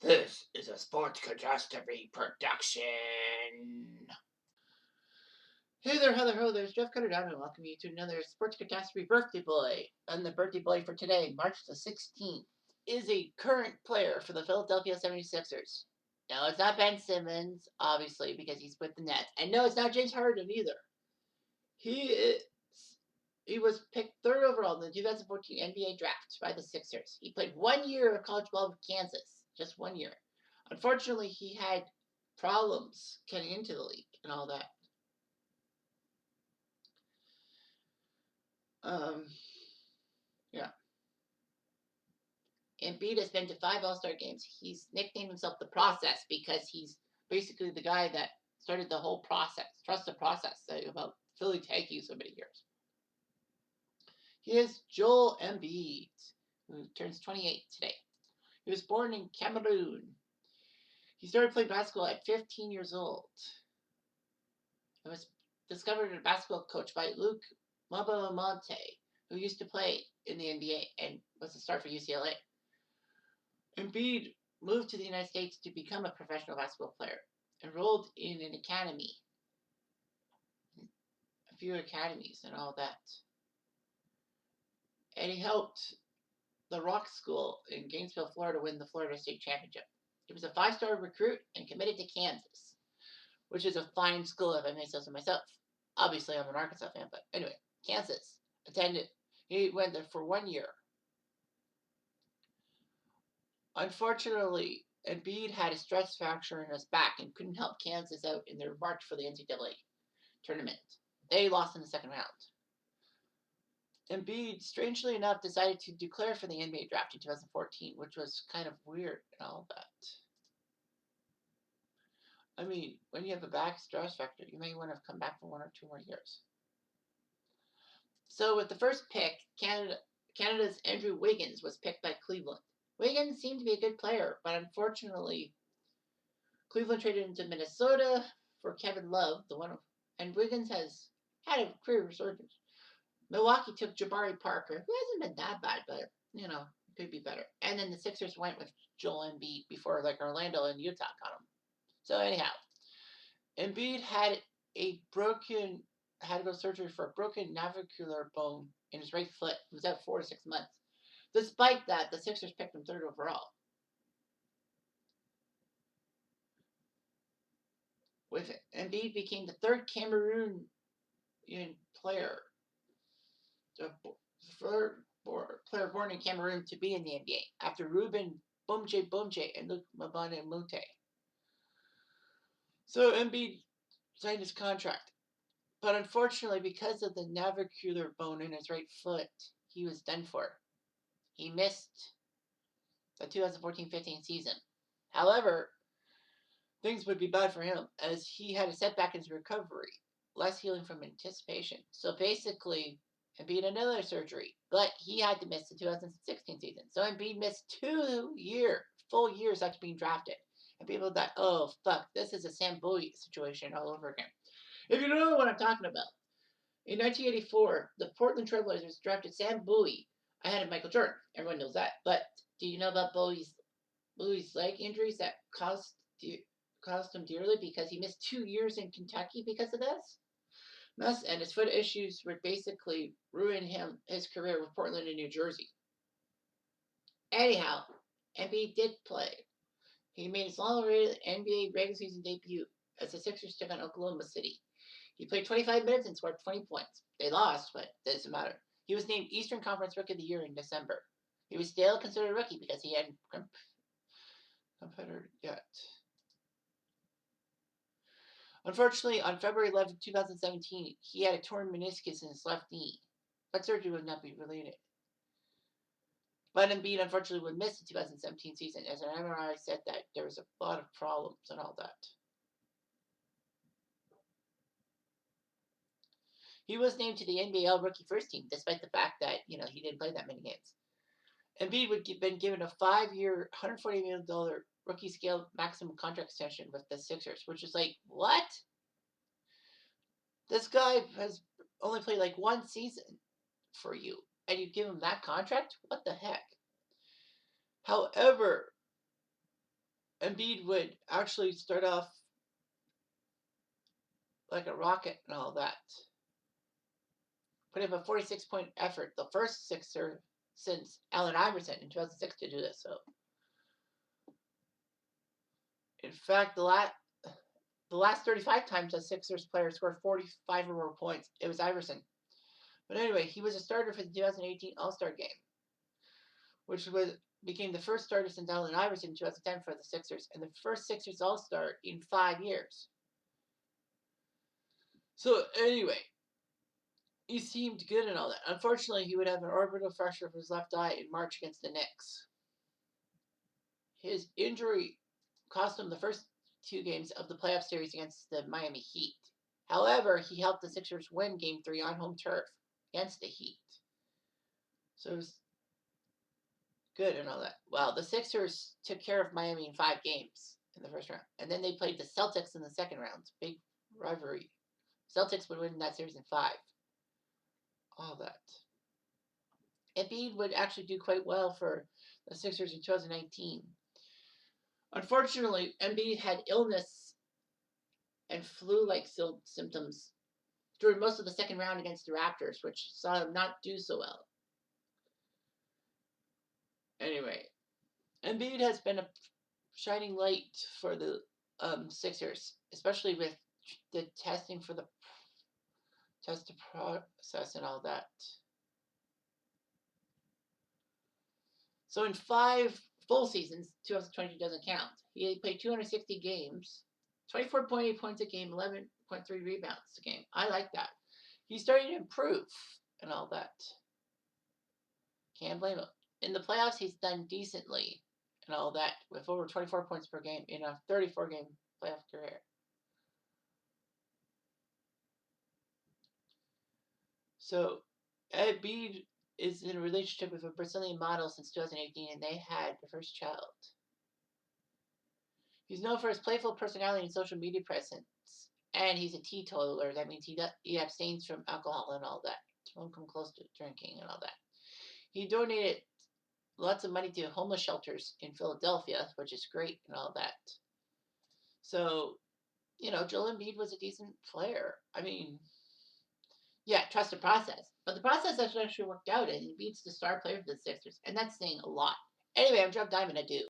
This is a Sports Catastrophe production. Hey there, Heather Ho, there's Jeff Cutter down and welcome you to another Sports Catastrophe Birthday Boy. And the birthday boy for today, March the 16th, is a current player for the Philadelphia 76ers. No, it's not Ben Simmons, obviously, because he's with the Nets. And no, it's not James Harden either. He was picked third overall in the 2014 NBA draft by the Sixers. He played 1 year of college ball with Kansas, just 1 year. Unfortunately, he had problems getting into the league and all that. Yeah. Embiid has been to 5 All-Star games. He's nicknamed himself the Process because he's basically the guy that started the whole process. Trust the process about Philly taking so many years. He is Joel Embiid, who turns 28 today. He was born in Cameroon. He started playing basketball at 15 years old. He was discovered as a basketball coach by Luke Mabamonte, who used to play in the NBA and was a star for UCLA. Embiid moved to the United States to become a professional basketball player, enrolled in an academy, a few academies and all that. And he helped the Rock School in Gainesville, Florida win the Florida State Championship. He was a 5-star recruit and committed to Kansas, which is a fine school if I may say so myself. Obviously, I'm an Arkansas fan, but anyway, Kansas. He went there for 1 year. Unfortunately, Embiid had a stress fracture in his back and couldn't help Kansas out in their march for the NCAA tournament. They lost in the second round. Embiid, strangely enough, decided to declare for the NBA draft in 2014, which was kind of weird and all that. I mean, when you have a back stress fracture, you may want to come back for 1 or 2 more years. So with the first pick, Canada's Andrew Wiggins was picked by Cleveland. Wiggins seemed to be a good player, but unfortunately, Cleveland traded him to Minnesota for Kevin Love, and Wiggins has had a career resurgence. Milwaukee took Jabari Parker, who hasn't been that bad, but could be better. And then the Sixers went with Joel Embiid before Orlando and Utah got him. So anyhow, Embiid had to go surgery for a broken navicular bone in his right foot. He was out 4 to 6 months. Despite that, the Sixers picked him third overall. With it, Embiid became the third Cameroonian player, born in Cameroon to be in the NBA, after Ruben Bumje and Luke Mbane. So Embiid signed his contract. But unfortunately, because of the navicular bone in his right foot, he was done for. He missed the 2014-15 season. However, things would be bad for him as he had a setback in his recovery, less healing from anticipation. So basically, Embiid had another surgery, but he had to miss the 2016 season. So Embiid missed 2 full years after being drafted. And people thought, oh, fuck, this is a Sam Bowie situation all over again. If you don't know what I'm talking about, in 1984, the Portland Trailblazers drafted Sam Bowie ahead of Michael Jordan. Everyone knows that. But do you know about Bowie's leg injuries that cost him dearly because he missed 2 years in Kentucky because of this? And his foot issues would basically ruin his career with Portland and New Jersey. Anyhow, Embiid did play. He made his long-awaited NBA regular season debut as the Sixers took on Oklahoma City. He played 25 minutes and scored 20 points. They lost, but it doesn't matter. He was named Eastern Conference Rookie of the Year in December. He was still considered a rookie because he hadn't competed yet. Unfortunately, on February 11, 2017, he had a torn meniscus in his left knee. But surgery would not be related. But Embiid, unfortunately, would miss the 2017 season as an MRI said that there was a lot of problems and all that. He was named to the NBA Rookie First Team, despite the fact that, he didn't play that many games. Embiid would have been given a 5-year, $140 million rookie scale maximum contract extension with the Sixers, which is like, what? This guy has only played 1 season for you, and you give him that contract? What the heck? However, Embiid would actually start off like a rocket and all that. Put in a 46-point effort, the first Sixer since Allen Iverson in 2006 to do this. So, in fact, the last 35 times a Sixers player scored 45 or more points, it was Iverson. But anyway, he was a starter for the 2018 All-Star game, which became the first starter since Allen Iverson in 2010 for the Sixers, and the first Sixers All-Star in 5 years. So anyway, he seemed good and all that. Unfortunately, he would have an orbital fracture of his left eye in March against the Knicks. His injury cost him the first 2 games of the playoff series against the Miami Heat. However, he helped the Sixers win Game 3 on home turf against the Heat. So it was good and all that. Well, the Sixers took care of Miami in 5 games in the first round. And then they played the Celtics in the second round. Big rivalry. Celtics would win that series in 5. All that. Embiid would actually do quite well for the Sixers in 2019. Unfortunately, Embiid had illness and flu-like symptoms during most of the second round against the Raptors, which saw him not do so well. Anyway, Embiid has been a shining light for the Sixers, especially with the testing for the test process and all that. So in 5 full seasons, 2022 doesn't count. He played 260 games, 24.8 points a game, 11.3 rebounds a game. I like that. He's starting to improve and all that. Can't blame him. In the playoffs, he's done decently and all that with over 24 points per game in a 34-game playoff career. So Embiid is in a relationship with a Brazilian model since 2018, and they had their first child. He's known for his playful personality and social media presence, and he's a teetotaler. That means he abstains from alcohol and all that. Won't come close to drinking and all that. He donated lots of money to homeless shelters in Philadelphia, which is great and all that. So, Joel Embiid was a decent player. I mean, yeah, trust the process. But the process has actually worked out, and he beats the star player of the Sixers, and that's saying a lot. Anyway, I'm Joe Diamond. I do.